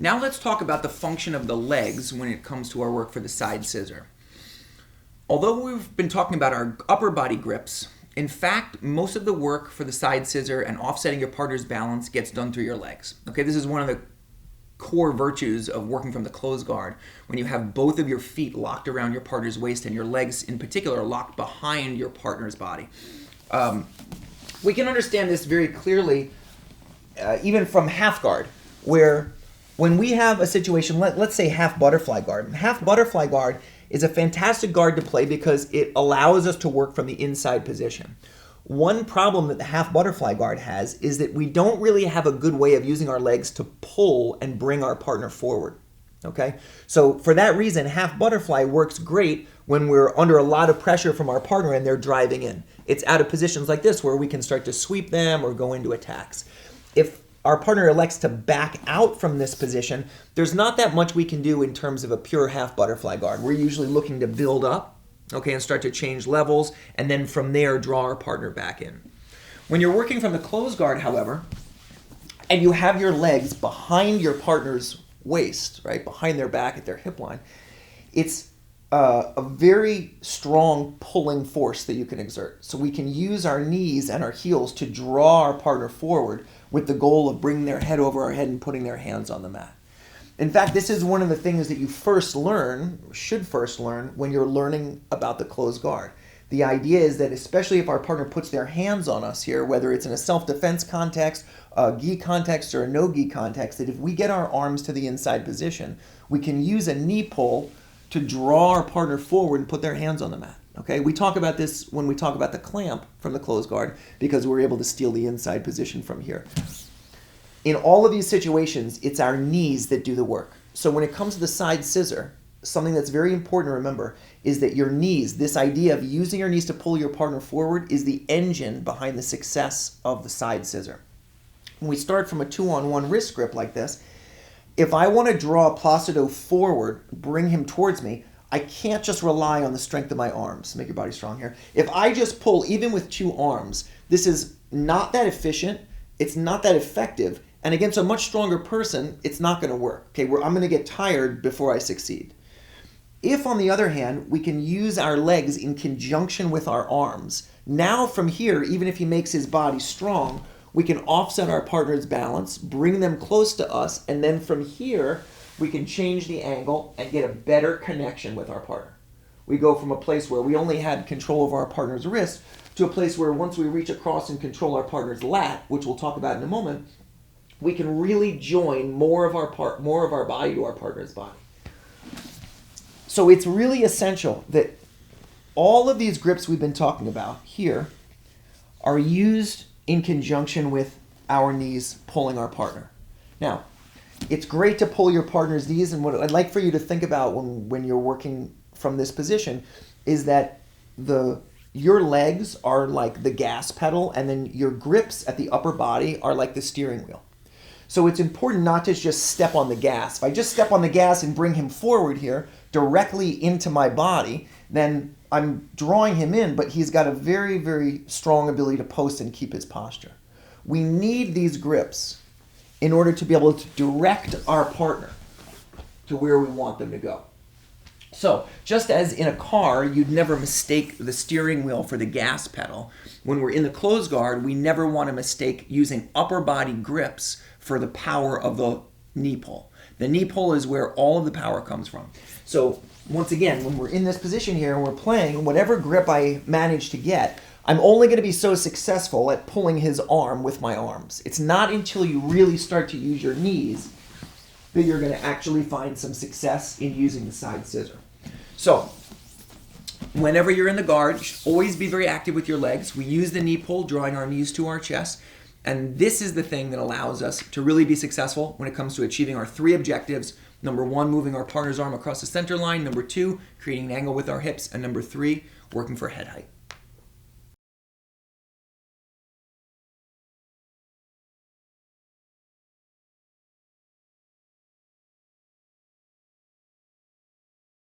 Now let's talk about the function of the legs when it comes to our work for the side scissor. Although we've been talking about our upper body grips, in fact, most of the work for the side scissor and offsetting your partner's balance gets done through your legs. Okay, this is one of the core virtues of working from the closed guard, when you have both of your feet locked around your partner's waist and your legs in particular are locked behind your partner's body. We can understand this very clearly even from half guard, where when we have a situation, let's say half butterfly guard. Half butterfly guard is a fantastic guard to play because it allows us to work from the inside position. One problem that the half butterfly guard has is that we don't really have a good way of using our legs to pull and bring our partner forward. Okay, so for that reason, half butterfly works great when we're under a lot of pressure from our partner and they're driving in. It's out of positions like this where we can start to sweep them or go into attacks. If our partner elects to back out from this position, there's not that much we can do in terms of a pure half butterfly guard. We're usually looking to build up, okay, and start to change levels, and then from there draw our partner back in. When you're working from the closed guard, however, and you have your legs behind your partner's waist, right, behind their back at their hip line, it's a very strong pulling force that you can exert. So we can use our knees and our heels to draw our partner forward with the goal of bringing their head over our head and putting their hands on the mat. In fact, this is one of the things that you should first learn when you're learning about the closed guard. The idea is that especially if our partner puts their hands on us here, whether it's in a self-defense context, a gi context, or a no-gi context, that if we get our arms to the inside position, we can use a knee pull to draw our partner forward and put their hands on the mat. Okay, we talk about this when we talk about the clamp from the closed guard because we're able to steal the inside position from here. In all of these situations, it's our knees that do the work. So when it comes to the side scissor, something that's very important to remember is that your knees, this idea of using your knees to pull your partner forward, is the engine behind the success of the side scissor. When we start from a 2-on-1 wrist grip like this, if I want to draw Placido forward, bring him towards me, I can't just rely on the strength of my arms. Make your body strong here. If I just pull, even with two arms, this is not that efficient, it's not that effective, and against a much stronger person, it's not going to work. Okay, I'm going to get tired before I succeed. If, on the other hand, we can use our legs in conjunction with our arms, now from here, even if he makes his body strong, we can offset our partner's balance, bring them close to us, and then from here, we can change the angle and get a better connection with our partner. We go from a place where we only had control of our partner's wrist to a place where once we reach across and control our partner's lat, which we'll talk about in a moment, we can really join more of our body to our partner's body. So it's really essential that all of these grips we've been talking about here are used in conjunction with our knees pulling our partner. Now, it's great to pull your partner's knees, and what I'd like for you to think about when you're working from this position is that your legs are like the gas pedal, and then your grips at the upper body are like the steering wheel. So it's important not to just step on the gas. If I just step on the gas and bring him forward here directly into my body, then I'm drawing him in, but he's got a very, very strong ability to post and keep his posture. We need these grips in order to be able to direct our partner to where we want them to go. So, just as in a car, you'd never mistake the steering wheel for the gas pedal, when we're in the closed guard, we never want to mistake using upper body grips for the power of the knee pull. The knee pull is where all of the power comes from. So, once again, when we're in this position here and we're playing, whatever grip I manage to get, I'm only going to be so successful at pulling his arm with my arms. It's not until you really start to use your knees that you're going to actually find some success in using the side scissor. So, whenever you're in the guard, you should always be very active with your legs. We use the knee pull, drawing our knees to our chest. And this is the thing that allows us to really be successful when it comes to achieving our three objectives. Number one, moving our partner's arm across the center line. Number two, creating an angle with our hips. And number three, working for head height.